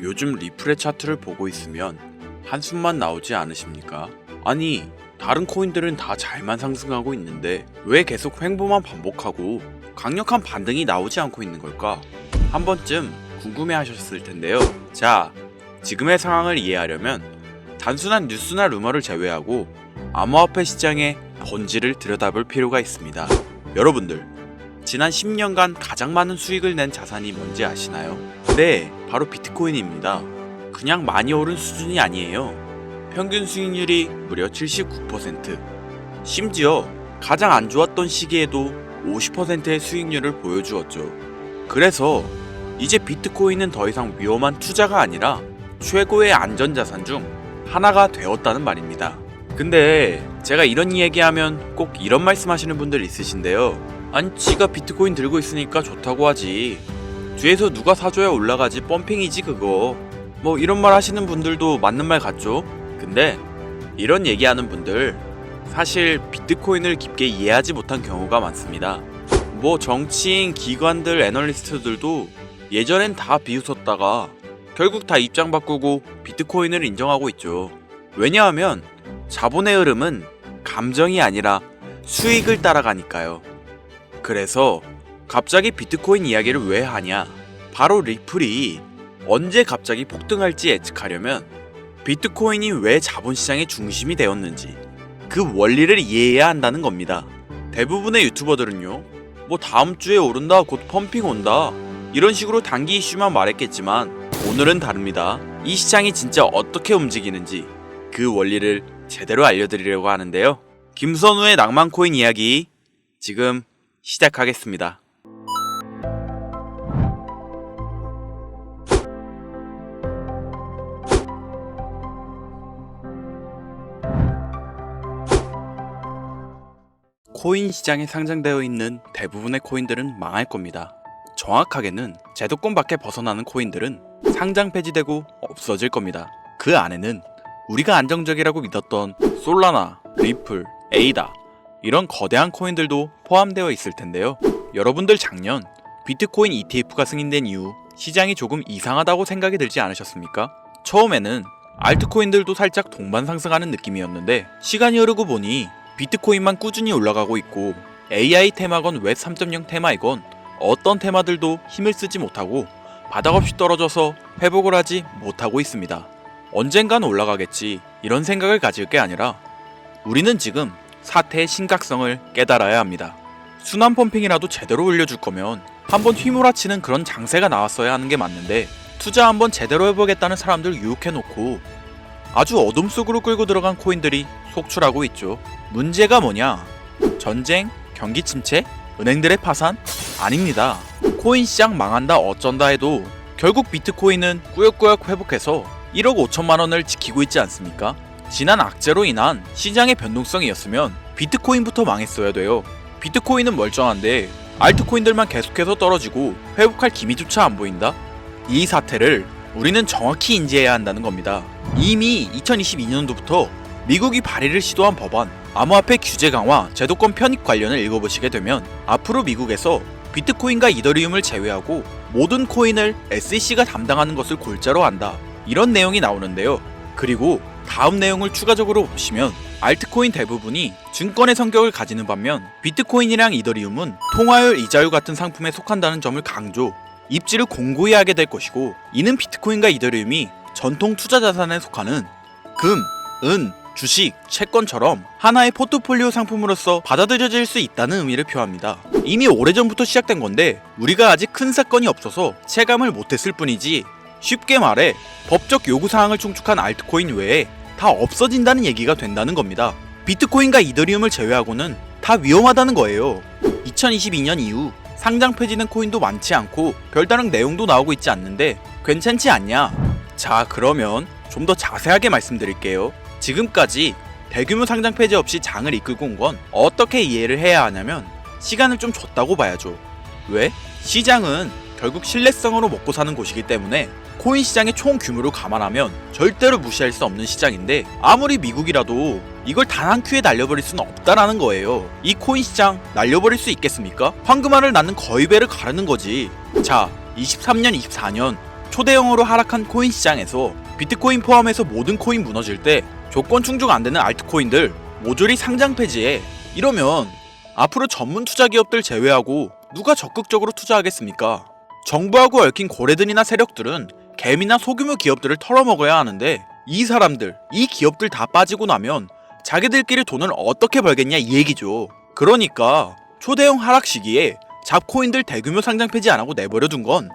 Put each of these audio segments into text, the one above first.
요즘 리플의 차트를 보고 있으면 한숨만 나오지 않으십니까? 아니, 다른 코인들은 다 잘만 상승하고 있는데 왜 계속 횡보만 반복하고 강력한 반등이 나오지 않고 있는 걸까? 한 번쯤 궁금해 하셨을 텐데요. 자, 지금의 상황을 이해하려면 단순한 뉴스나 루머를 제외하고 암호화폐 시장의 본질을 들여다볼 필요가 있습니다. 여러분들, 지난 10년간 가장 많은 수익을 낸 자산이 뭔지 아시나요? 네, 바로 비트코인입니다. 그냥 많이 오른 수준이 아니에요. 평균 수익률이 무려 79%. 심지어 가장 안 좋았던 시기에도 50%의 수익률을 보여주었죠. 그래서 이제 비트코인은 더 이상 위험한 투자가 아니라 최고의 안전자산 중 하나가 되었다는 말입니다. 근데 제가 이런 이야기하면 꼭 이런 말씀하시는 분들 있으신데요. 아니, 지가 비트코인 들고 있으니까 좋다고 하지. 뒤에서 누가 사줘야 올라가지, 펌핑이지 그거. 뭐 이런 말 하시는 분들도 맞는 말 같죠? 근데 이런 얘기하는 분들 사실 비트코인을 깊게 이해하지 못한 경우가 많습니다. 뭐 정치인, 기관들, 애널리스트들도 예전엔 다 비웃었다가 결국 다 입장 바꾸고 비트코인을 인정하고 있죠. 왜냐하면 자본의 흐름은 감정이 아니라 수익을 따라가니까요. 그래서 갑자기 비트코인 이야기를 왜 하냐? 바로 리플이 언제 갑자기 폭등할지 예측하려면 비트코인이 왜 자본시장의 중심이 되었는지 그 원리를 이해해야 한다는 겁니다. 대부분의 유튜버들은요, 뭐 다음 주에 오른다, 곧 펌핑 온다, 이런 식으로 단기 이슈만 말했겠지만 오늘은 다릅니다. 이 시장이 진짜 어떻게 움직이는지 그 원리를 제대로 알려드리려고 하는데요. 김선우의 낭만코인 이야기 지금 시작하겠습니다. 코인 시장에 상장되어 있는 대부분의 코인들은 망할 겁니다. 정확하게는 제도권 밖에 벗어나는 코인들은 상장 폐지되고 없어질 겁니다. 그 안에는 우리가 안정적이라고 믿었던 솔라나, 리플, 에이다 이런 거대한 코인들도 포함되어 있을 텐데요. 여러분들 작년 비트코인 ETF가 승인된 이후 시장이 조금 이상하다고 생각이 들지 않으셨습니까? 처음에는 알트코인들도 살짝 동반 상승하는 느낌이었는데 시간이 흐르고 보니 비트코인만 꾸준히 올라가고 있고 AI 테마건 웹 3.0 테마이건 어떤 테마들도 힘을 쓰지 못하고 바닥없이 떨어져서 회복을 하지 못하고 있습니다. 언젠간 올라가겠지 이런 생각을 가질 게 아니라 우리는 지금 사태의 심각성을 깨달아야 합니다. 순환 펌핑이라도 제대로 올려줄 거면 한번 휘몰아치는 그런 장세가 나왔어야 하는 게 맞는데 투자 한번 제대로 해보겠다는 사람들 유혹해놓고 아주 어둠 속으로 끌고 들어간 코인들이 속출하고 있죠. 문제가 뭐냐? 전쟁? 경기 침체? 은행들의 파산? 아닙니다. 코인 시장 망한다 어쩐다 해도 결국 비트코인은 꾸역꾸역 회복해서 1억 5천만 원을 지키고 있지 않습니까? 지난 악재로 인한 시장의 변동성이었으면 비트코인부터 망했어야 돼요. 비트코인은 멀쩡한데 알트코인들만 계속해서 떨어지고 회복할 기미조차 안 보인다? 이 사태를 우리는 정확히 인지해야 한다는 겁니다. 이미 2022년도부터 미국이 발의를 시도한 법안 암호화폐 규제 강화 제도권 편입 관련을 읽어보시게 되면 앞으로 미국에서 비트코인과 이더리움을 제외하고 모든 코인을 SEC가 담당하는 것을 골자로 한다, 이런 내용이 나오는데요. 그리고 다음 내용을 추가적으로 보시면 알트코인 대부분이 증권의 성격을 가지는 반면 비트코인이랑 이더리움은 통화율, 이자율 같은 상품에 속한다는 점을 강조, 입지를 공고히 하게 될 것이고 이는 비트코인과 이더리움이 전통 투자 자산에 속하는 금, 은, 주식, 채권처럼 하나의 포트폴리오 상품으로서 받아들여질 수 있다는 의미를 표합니다. 이미 오래전부터 시작된 건데 우리가 아직 큰 사건이 없어서 체감을 못했을 뿐이지 쉽게 말해 법적 요구사항을 충족한 알트코인 외에 다 없어진다는 얘기가 된다는 겁니다. 비트코인과 이더리움을 제외하고는 다 위험하다는 거예요. 2022년 이후 상장 폐지된 코인도 많지 않고 별다른 내용도 나오고 있지 않는데 괜찮지 않냐? 자, 그러면 좀 더 자세하게 말씀드릴게요. 지금까지 대규모 상장 폐지 없이 장을 이끌고 온 건 어떻게 이해를 해야 하냐면 시간을 좀 줬다고 봐야죠. 왜? 시장은 결국 신뢰성으로 먹고 사는 곳이기 때문에 코인 시장의 총 규모를 감안하면 절대로 무시할 수 없는 시장인데 아무리 미국이라도 이걸 단 한 큐에 날려버릴 수는 없다라는 거예요. 이 코인 시장 날려버릴 수 있겠습니까? 황금알을 낳는 거위배를 가르는 거지. 자, 23년, 24년 초대형으로 하락한 코인 시장에서 비트코인 포함해서 모든 코인 무너질 때 조건 충족 안 되는 알트코인들 모조리 상장 폐지해. 이러면 앞으로 전문 투자 기업들 제외하고 누가 적극적으로 투자하겠습니까? 정부하고 얽힌 고래들이나 세력들은 개미나 소규모 기업들을 털어먹어야 하는데 이 사람들, 이 기업들 다 빠지고 나면 자기들끼리 돈을 어떻게 벌겠냐 이 얘기죠. 그러니까 초대형 하락 시기에 잡코인들 대규모 상장 폐지 안 하고 내버려둔 건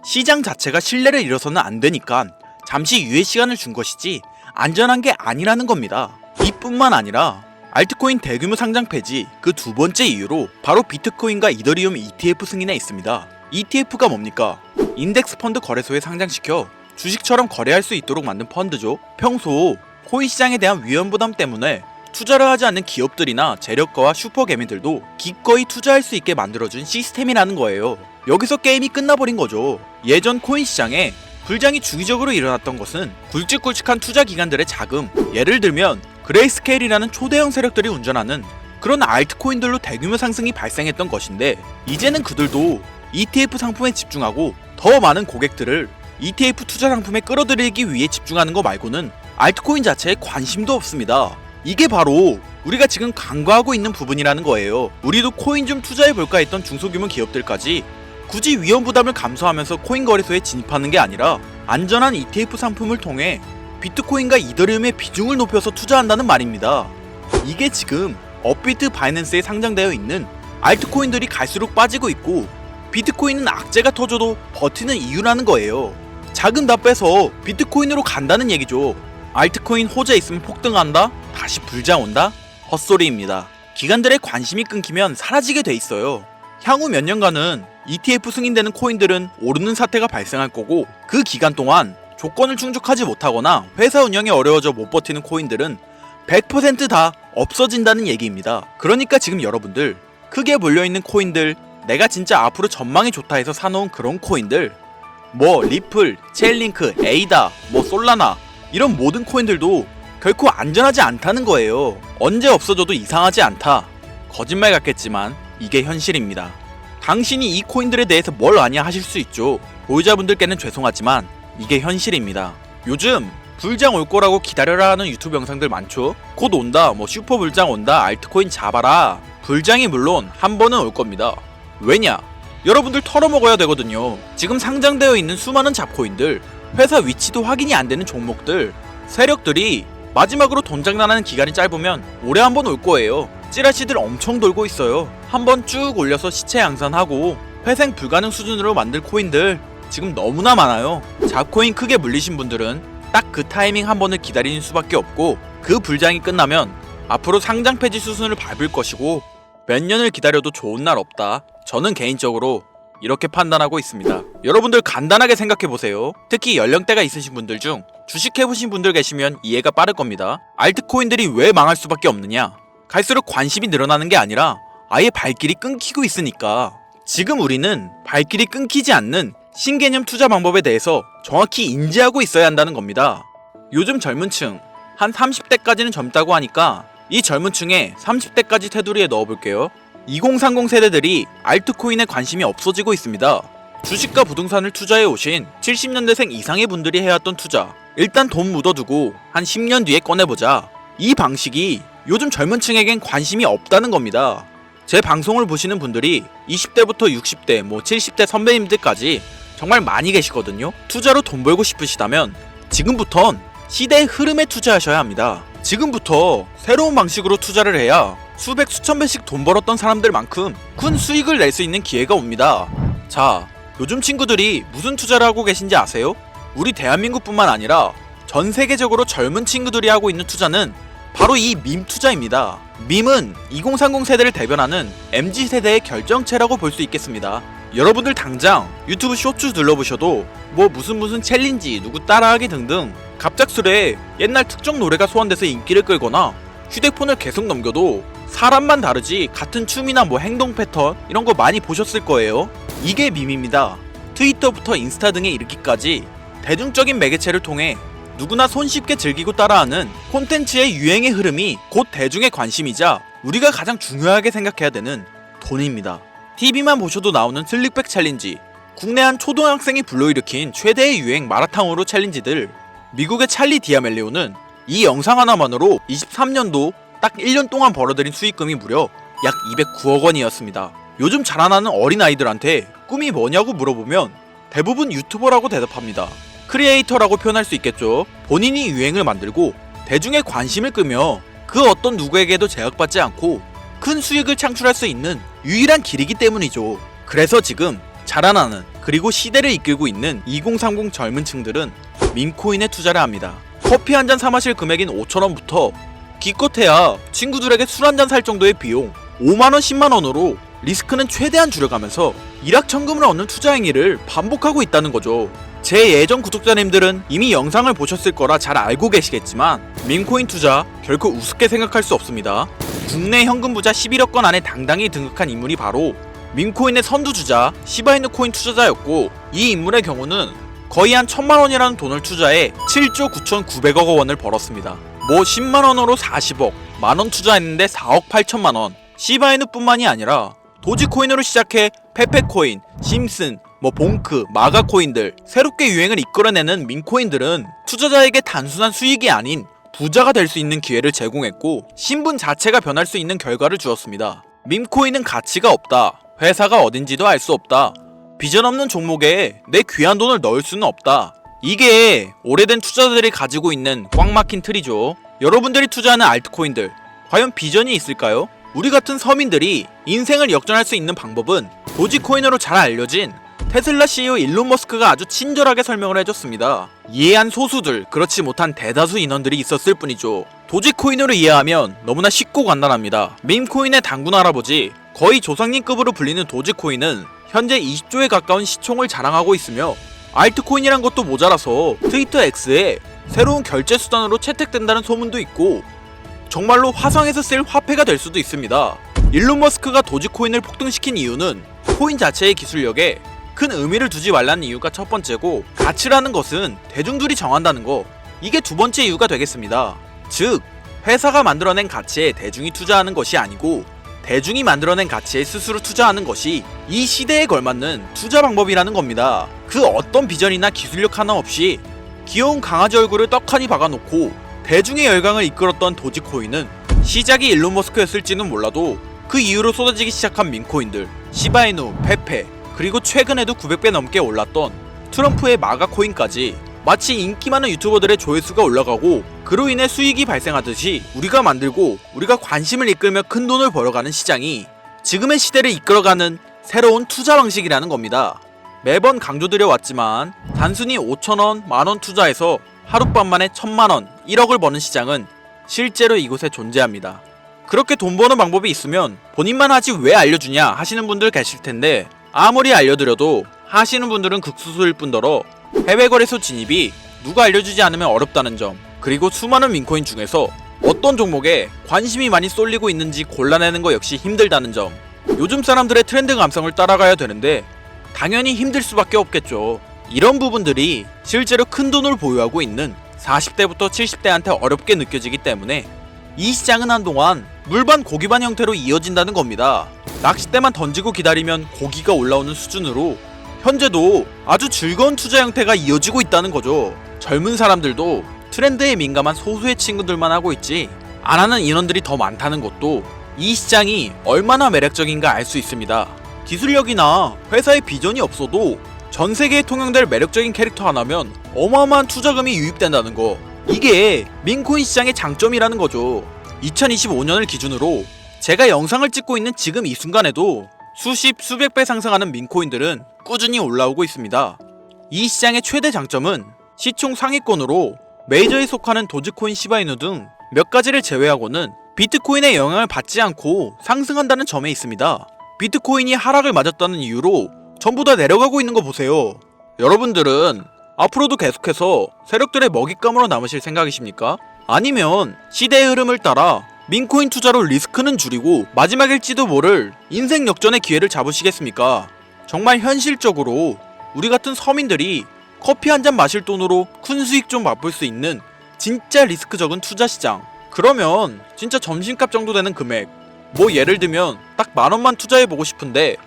시장 자체가 신뢰를 잃어서는 안 되니까 잠시 유예 시간을 준 것이지 안전한 게 아니라는 겁니다. 이뿐만 아니라 알트코인 대규모 상장 폐지 그 두 번째 이유로 바로 비트코인과 이더리움 ETF 승인에 있습니다. ETF가 뭡니까? 인덱스 펀드 거래소에 상장시켜 주식처럼 거래할 수 있도록 만든 펀드죠. 평소 코인 시장에 대한 위험 부담 때문에 투자를 하지 않는 기업들이나 재력가와 슈퍼개미들도 기꺼이 투자할 수 있게 만들어준 시스템이라는 거예요. 여기서 게임이 끝나버린 거죠. 예전 코인 시장에 불장이 주기적으로 일어났던 것은 굵직굵직한 투자 기관들의 자금, 예를 들면 그레이스케일이라는 초대형 세력들이 운전하는 그런 알트코인들로 대규모 상승이 발생했던 것인데, 이제는 그들도 ETF 상품에 집중하고 더 많은 고객들을 ETF 투자 상품에 끌어들이기 위해 집중하는 거 말고는 알트코인 자체에 관심도 없습니다. 이게 바로 우리가 지금 간과하고 있는 부분이라는 거예요. 우리도 코인 좀 투자해볼까 했던 중소규모 기업들까지 굳이 위험 부담을 감수하면서 코인 거래소에 진입하는 게 아니라 안전한 ETF 상품을 통해 비트코인과 이더리움의 비중을 높여서 투자한다는 말입니다. 이게 지금 업비트 바이낸스에 상장되어 있는 알트코인들이 갈수록 빠지고 있고 비트코인은 악재가 터져도 버티는 이유라는 거예요. 자금 다 빼서 비트코인으로 간다는 얘기죠. 알트코인 호재 있으면 폭등한다? 다시 불장 온다? 헛소리입니다. 기관들의 관심이 끊기면 사라지게 돼 있어요. 향후 몇 년간은 ETF 승인되는 코인들은 오르는 사태가 발생할 거고, 그 기간 동안 조건을 충족하지 못하거나 회사 운영이 어려워져 못 버티는 코인들은 100% 다 없어진다는 얘기입니다. 그러니까 지금 여러분들 크게 몰려있는 코인들, 내가 진짜 앞으로 전망이 좋다 해서 사놓은 그런 코인들, 뭐 리플, 체인링크, 에이다, 뭐 솔라나 이런 모든 코인들도 결코 안전하지 않다는 거예요. 언제 없어져도 이상하지 않다. 거짓말 같겠지만 이게 현실입니다. 당신이 이 코인들에 대해서 뭘 아냐 하실 수 있죠. 보유자분들께는 죄송하지만 이게 현실입니다. 요즘 불장 올 거라고 기다려라 하는 유튜브 영상들 많죠. 곧 온다, 뭐 슈퍼 불장 온다, 알트코인 잡아라. 불장이 물론 한 번은 올 겁니다. 왜냐? 여러분들 털어먹어야 되거든요. 지금 상장되어 있는 수많은 잡코인들, 회사 위치도 확인이 안 되는 종목들, 세력들이 마지막으로 돈 장난하는 기간이 짧으면 올해 한 번 올 거예요. 찌라시들 엄청 돌고 있어요. 한번 쭉 올려서 시체 양산하고 회생 불가능 수준으로 만들 코인들 지금 너무나 많아요. 잡코인 크게 물리신 분들은 딱 그 타이밍 한 번을 기다리는 수밖에 없고, 그 불장이 끝나면 앞으로 상장 폐지 수순을 밟을 것이고 몇 년을 기다려도 좋은 날 없다. 저는 개인적으로 이렇게 판단하고 있습니다. 여러분들 간단하게 생각해보세요. 특히 연령대가 있으신 분들 중 주식해보신 분들 계시면 이해가 빠를 겁니다. 알트코인들이 왜 망할 수밖에 없느냐? 갈수록 관심이 늘어나는 게 아니라 아예 발길이 끊기고 있으니까. 지금 우리는 발길이 끊기지 않는 신개념 투자 방법에 대해서 정확히 인지하고 있어야 한다는 겁니다. 요즘 젊은 층, 한 30대까지는 젊다고 하니까 이 젊은 층에 30대까지 테두리에 넣어볼게요. 2030 세대들이 알트코인에 관심이 없어지고 있습니다. 주식과 부동산을 투자해 오신 70년대생 이상의 분들이 해왔던 투자, 일단 돈 묻어두고 한 10년 뒤에 꺼내보자. 이 방식이 요즘 젊은 층에겐 관심이 없다는 겁니다. 제 방송을 보시는 분들이 20대부터 60대, 뭐 70대 선배님들까지 정말 많이 계시거든요. 투자로 돈 벌고 싶으시다면 지금부턴 시대의 흐름에 투자하셔야 합니다. 지금부터 새로운 방식으로 투자를 해야 수백 수천 배씩 돈 벌었던 사람들만큼 큰 수익을 낼 수 있는 기회가 옵니다. 자, 요즘 친구들이 무슨 투자를 하고 계신지 아세요? 우리 대한민국뿐만 아니라 전 세계적으로 젊은 친구들이 하고 있는 투자는 바로 이 밈 투자입니다. 밈은 2030 세대를 대변하는 MZ세대의 결정체라고 볼 수 있겠습니다. 여러분들 당장 유튜브 쇼츠 눌러보셔도 뭐 무슨 챌린지, 누구 따라하기 등등 갑작스레 옛날 특정 노래가 소환돼서 인기를 끌거나, 휴대폰을 계속 넘겨도 사람만 다르지 같은 춤이나 뭐 행동 패턴 이런 거 많이 보셨을 거예요. 이게 밈입니다. 트위터부터 인스타 등에 이르기까지 대중적인 매개체를 통해 누구나 손쉽게 즐기고 따라하는 콘텐츠의 유행의 흐름이 곧 대중의 관심이자 우리가 가장 중요하게 생각해야 되는 돈입니다. TV만 보셔도 나오는 슬릭백 챌린지, 국내 한 초등학생이 불러일으킨 최대의 유행 마라탕으로 챌린지들. 미국의 찰리 디아멜리오는 이 영상 하나만으로 23년도 딱 1년 동안 벌어들인 수익금이 무려 약 209억 원이었습니다. 요즘 자라나는 어린아이들한테 꿈이 뭐냐고 물어보면 대부분 유튜버라고 대답합니다. 크리에이터라고 표현할 수 있겠죠. 본인이 유행을 만들고 대중의 관심을 끄며 그 어떤 누구에게도 제약받지 않고 큰 수익을 창출할 수 있는 유일한 길이기 때문이죠. 그래서 지금 자라나는 그리고 시대를 이끌고 있는 2030 젊은 층들은 밈코인에 투자를 합니다. 커피 한 잔 사 마실 금액인 5,000원부터 기껏해야 친구들에게 술 한 잔 살 정도의 비용 5만원 10만원으로 리스크는 최대한 줄여가면서 일확천금을 얻는 투자 행위를 반복하고 있다는 거죠. 제 예전 구독자님들은 이미 영상을 보셨을 거라 잘 알고 계시겠지만 밈코인 투자 결코 우습게 생각할 수 없습니다. 국내 현금 부자 11억건 안에 당당히 등극한 인물이 바로 밈코인의 선두주자 시바이누 코인 투자자였고, 이 인물의 경우는 거의 한 1000만원이라는 돈을 투자해 7조 9,900억 원을 벌었습니다. 뭐 10만원으로 40억, 만원 투자했는데 4억 8천만원. 시바이누 뿐만이 아니라 도지코인으로 시작해 페페코인, 심슨, 봉크, 마가 코인들, 새롭게 유행을 이끌어내는 밈코인들은 투자자에게 단순한 수익이 아닌 부자가 될 수 있는 기회를 제공했고, 신분 자체가 변할 수 있는 결과를 주었습니다. 밈코인은 가치가 없다, 회사가 어딘지도 알 수 없다, 비전 없는 종목에 내 귀한 돈을 넣을 수는 없다. 이게 오래된 투자자들이 가지고 있는 꽉 막힌 틀이죠. 여러분들이 투자하는 알트코인들, 과연 비전이 있을까요? 우리 같은 서민들이 인생을 역전할 수 있는 방법은 도지코인으로 잘 알려진 테슬라 CEO 일론 머스크가 아주 친절하게 설명을 해줬습니다. 이해한 소수들, 그렇지 못한 대다수 인원들이 있었을 뿐이죠. 도지코인으로 이해하면 너무나 쉽고 간단합니다. 밈코인의 당군 할아버지, 거의 조상님급으로 불리는 도지코인은 현재 20조에 가까운 시총을 자랑하고 있으며, 알트코인이란 것도 모자라서 트위터 X에 새로운 결제 수단으로 채택된다는 소문도 있고, 정말로 화성에서 쓸 화폐가 될 수도 있습니다. 일론 머스크가 도지코인을 폭등시킨 이유는 코인 자체의 기술력에 큰 의미를 두지 말라는 이유가 첫 번째고, 가치라는 것은 대중들이 정한다는 거, 이게 두 번째 이유가 되겠습니다. 즉, 회사가 만들어낸 가치에 대중이 투자하는 것이 아니고 대중이 만들어낸 가치에 스스로 투자하는 것이 이 시대에 걸맞는 투자 방법이라는 겁니다. 그 어떤 비전이나 기술력 하나 없이 귀여운 강아지 얼굴을 떡하니 박아놓고 대중의 열광을 이끌었던 도지코인은 시작이 일론 머스크였을지는 몰라도 그 이후로 쏟아지기 시작한 밈코인들, 시바이누, 페페, 그리고 최근에도 900배 넘게 올랐던 트럼프의 마가 코인까지 마치 인기 많은 유튜버들의 조회수가 올라가고 그로 인해 수익이 발생하듯이 우리가 만들고 우리가 관심을 이끌며 큰 돈을 벌어가는 시장이 지금의 시대를 이끌어가는 새로운 투자 방식이라는 겁니다. 매번 강조드려왔지만 단순히 5천원, 만원 투자해서 하룻밤 만에 1000만원, 1억을 버는 시장은 실제로 이곳에 존재합니다. 그렇게 돈 버는 방법이 있으면 본인만 하지 왜 알려주냐 하시는 분들 계실 텐데, 아무리 알려드려도 하시는 분들은 극소수일 뿐더러 해외 거래소 진입이 누가 알려주지 않으면 어렵다는 점, 그리고 수많은 밈코인 중에서 어떤 종목에 관심이 많이 쏠리고 있는지 골라내는 거 역시 힘들다는 점, 요즘 사람들의 트렌드 감성을 따라가야 되는데 당연히 힘들 수밖에 없겠죠. 이런 부분들이 실제로 큰 돈을 보유하고 있는 40대부터 70대한테 어렵게 느껴지기 때문에 이 시장은 한동안 물반 고기반 형태로 이어진다는 겁니다. 낚싯대만 던지고 기다리면 고기가 올라오는 수준으로 현재도 아주 즐거운 투자 형태가 이어지고 있다는 거죠. 젊은 사람들도 트렌드에 민감한 소수의 친구들만 하고 있지 안 하는 인원들이 더 많다는 것도 이 시장이 얼마나 매력적인가 알 수 있습니다. 기술력이나 회사의 비전이 없어도 전 세계에 통용될 매력적인 캐릭터 하나면 어마어마한 투자금이 유입된다는 거, 이게 밈코인 시장의 장점이라는 거죠. 2025년을 기준으로 제가 영상을 찍고 있는 지금 이 순간에도 수십 수백 배 상승하는 밈코인들은 꾸준히 올라오고 있습니다. 이 시장의 최대 장점은 시총 상위권으로 메이저에 속하는 도지코인, 시바이누 등 몇 가지를 제외하고는 비트코인의 영향을 받지 않고 상승한다는 점에 있습니다. 비트코인이 하락을 맞았다는 이유로 전부 다 내려가고 있는 거 보세요. 여러분들은 앞으로도 계속해서 세력들의 먹잇감으로 남으실 생각이십니까? 아니면 시대의 흐름을 따라 밈코인 투자로 리스크는 줄이고 마지막일지도 모를 인생 역전의 기회를 잡으시겠습니까? 정말 현실적으로 우리 같은 서민들이 커피 한 잔 마실 돈으로 큰 수익 좀 맛볼 수 있는 진짜 리스크 적은 투자 시장, 그러면 진짜 점심값 정도 되는 금액, 뭐 예를 들면 딱 10,000원만 투자해보고 싶은데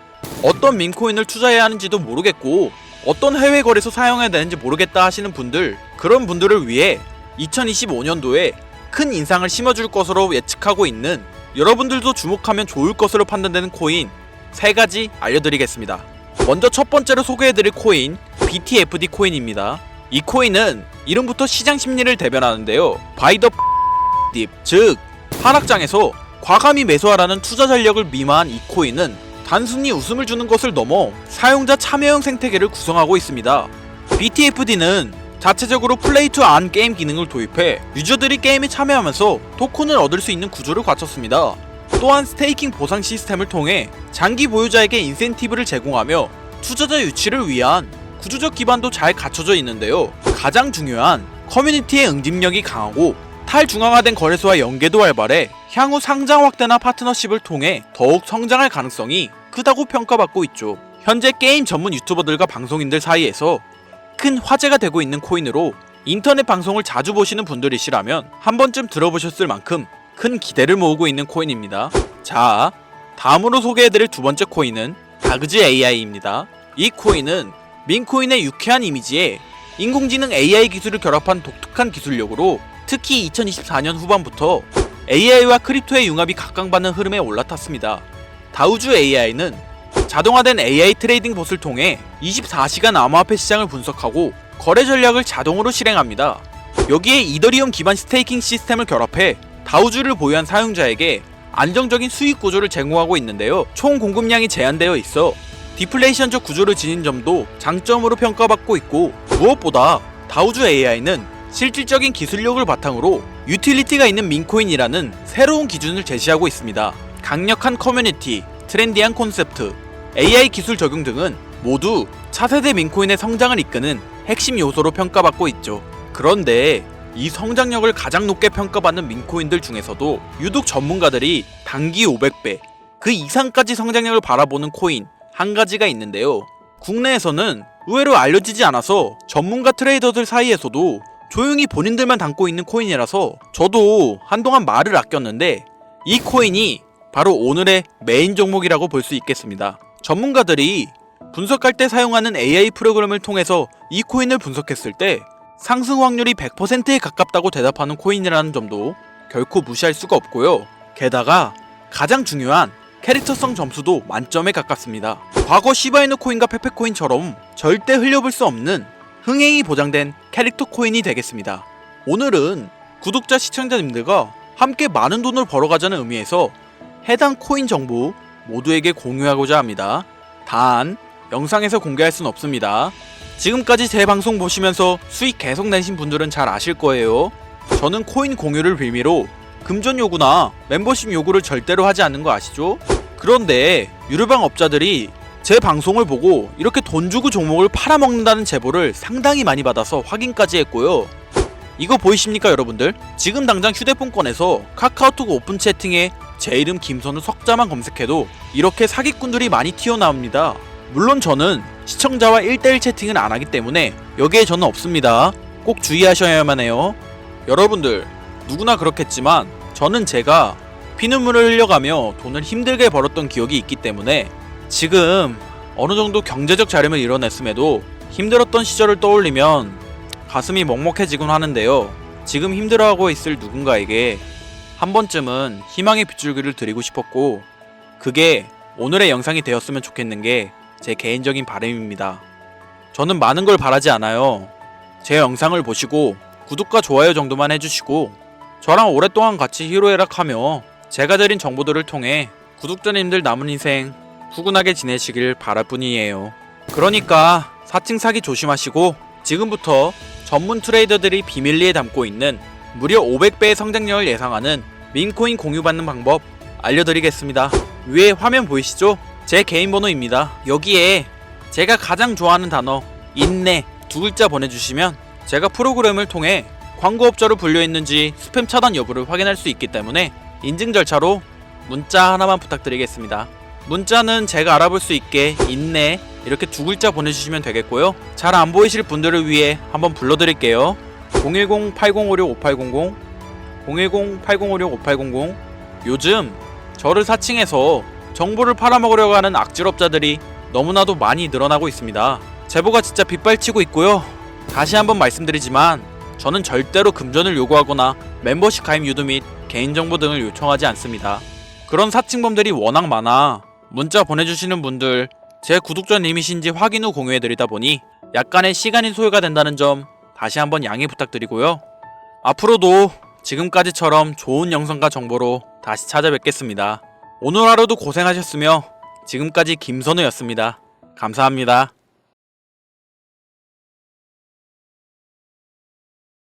어떤 민코인을 투자해야 하는지도 모르겠고 어떤 해외 거래소 사용해야 되는지 모르겠다 하시는 분들, 그런 분들을 위해 2025년도에 큰 인상을 심어줄 것으로 예측하고 있는, 여러분들도 주목하면 좋을 것으로 판단되는 코인 3가지 알려드리겠습니다. 먼저 첫 번째로 소개해드릴 코인 BTFD 코인입니다. 이 코인은 이름부터 시장 심리를 대변하는데요. 바이 더 딥, 즉 하락장에서 과감히 매수하라는 투자 전략을 미마한 이 코인은 단순히 웃음을 주는 것을 넘어 사용자 참여형 생태계를 구성하고 있습니다. BTFD는 자체적으로 플레이 투 안 게임 기능을 도입해 유저들이 게임에 참여하면서 토큰을 얻을 수 있는 구조를 갖췄습니다. 또한 스테이킹 보상 시스템을 통해 장기 보유자에게 인센티브를 제공하며 투자자 유치를 위한 구조적 기반도 잘 갖춰져 있는데요. 가장 중요한 커뮤니티의 응집력이 강하고 탈중앙화된 거래소와 연계도 활발해 향후 상장 확대나 파트너십을 통해 더욱 성장할 가능성이 크다고 평가받고 있죠. 현재 게임 전문 유튜버들과 방송인들 사이에서 큰 화제가 되고 있는 코인으로 인터넷 방송을 자주 보시는 분들이시라면 한 번쯤 들어보셨을 만큼 큰 기대를 모으고 있는 코인입니다. 자, 다음으로 소개해드릴 두 번째 코인은 다그즈 AI입니다. 이 코인은 민코인의 유쾌한 이미지에 인공지능 AI 기술을 결합한 독특한 기술력으로 특히 2024년 후반부터 AI와 크립토의 융합이 각광받는 흐름에 올라탔습니다. 다우주 AI는 자동화된 AI 트레이딩 봇을 통해 24시간 암호화폐 시장을 분석하고 거래 전략을 자동으로 실행합니다. 여기에 이더리움 기반 스테이킹 시스템을 결합해 다우주를 보유한 사용자에게 안정적인 수익 구조를 제공하고 있는데요. 총 공급량이 제한되어 있어 디플레이션적 구조를 지닌 점도 장점으로 평가받고 있고, 무엇보다 다우주 AI는 실질적인 기술력을 바탕으로 유틸리티가 있는 민코인이라는 새로운 기준을 제시하고 있습니다. 강력한 커뮤니티, 트렌디한 콘셉트, AI 기술 적용 등은 모두 차세대 민코인의 성장을 이끄는 핵심 요소로 평가받고 있죠. 그런데 이 성장력을 가장 높게 평가받는 민코인들 중에서도 유독 전문가들이 단기 500배, 그 이상까지 성장력을 바라보는 코인 한 가지가 있는데요. 국내에서는 의외로 알려지지 않아서 전문가 트레이더들 사이에서도 조용히 본인들만 담고 있는 코인이라서 저도 한동안 말을 아꼈는데, 이 코인이 바로 오늘의 메인 종목이라고 볼 수 있겠습니다. 전문가들이 분석할 때 사용하는 AI 프로그램을 통해서 이 코인을 분석했을 때 상승 확률이 100%에 가깝다고 대답하는 코인이라는 점도 결코 무시할 수가 없고요. 게다가 가장 중요한 캐릭터성 점수도 만점에 가깝습니다. 과거 시바이누 코인과 페페코인처럼 절대 흘려볼 수 없는 흥행이 보장된 캐릭터 코인이 되겠습니다. 오늘은 구독자 시청자님들과 함께 많은 돈을 벌어가자는 의미에서 해당 코인 정보 모두에게 공유하고자 합니다. 단 영상에서 공개할 순 없습니다. 지금까지 제 방송 보시면서 수익 계속 내신 분들은 잘 아실 거예요. 저는 코인 공유를 빌미로 금전 요구나 멤버십 요구를 절대로 하지 않는 거 아시죠? 그런데 유료방 업자들이 제 방송을 보고 이렇게 돈 주고 종목을 팔아먹는다는 제보를 상당히 많이 받아서 확인까지 했고요. 이거 보이십니까 여러분들? 지금 당장 휴대폰 꺼내서 카카오톡 오픈 채팅에 제 이름 김선우 석자만 검색해도 이렇게 사기꾼들이 많이 튀어나옵니다. 물론 저는 시청자와 1대1 채팅은 안 하기 때문에 여기에 저는 없습니다. 꼭 주의하셔야만 해요. 여러분들 누구나 그렇겠지만 저는 제가 피눈물을 흘려가며 돈을 힘들게 벌었던 기억이 있기 때문에 지금 어느정도 경제적 자립을 이뤄냈음에도 힘들었던 시절을 떠올리면 가슴이 먹먹해지곤 하는데요. 지금 힘들어하고 있을 누군가에게 한 번쯤은 희망의 빗줄기를 드리고 싶었고, 그게 오늘의 영상이 되었으면 좋겠는 게 제 개인적인 바람입니다. 저는 많은 걸 바라지 않아요. 제 영상을 보시고 구독과 좋아요 정도만 해주시고 저랑 오랫동안 같이 희로애락하며 제가 드린 정보들을 통해 구독자님들 남은 인생 후끈하게 지내시길 바랄 뿐이에요. 그러니까 사칭 사기 조심하시고 지금부터 전문 트레이더들이 비밀리에 담고 있는 무려 500배의 성장력을 예상하는 민코인 공유받는 방법 알려드리겠습니다. 위에 화면 보이시죠? 제 개인 번호입니다. 여기에 제가 가장 좋아하는 단어 인내 2글자 보내주시면 제가 프로그램을 통해 광고업자로 불려있는지 스팸 차단 여부를 확인할 수 있기 때문에 인증 절차로 문자 하나만 부탁드리겠습니다. 문자는 제가 알아볼 수 있게 인내 이렇게 2글자 보내주시면 되겠고요. 잘 안 보이실 분들을 위해 한번 불러드릴게요. 010-8056-5800 010-8056-5800. 요즘 저를 사칭해서 정보를 팔아먹으려고 하는 악질업자들이 너무나도 많이 늘어나고 있습니다. 제보가 진짜 빗발치고 있고요. 다시 한번 말씀드리지만 저는 절대로 금전을 요구하거나 멤버십 가입 유도 및 개인정보 등을 요청하지 않습니다. 그런 사칭범들이 워낙 많아 문자 보내주시는 분들 제 구독자님이신지 확인 후 공유해드리다 보니 약간의 시간이 소요가 된다는 점 다시 한번 양해 부탁드리고요. 앞으로도 지금까지처럼 좋은 영상과 정보로 다시 찾아뵙겠습니다. 오늘 하루도 고생하셨으며 지금까지 김선우였습니다. 감사합니다.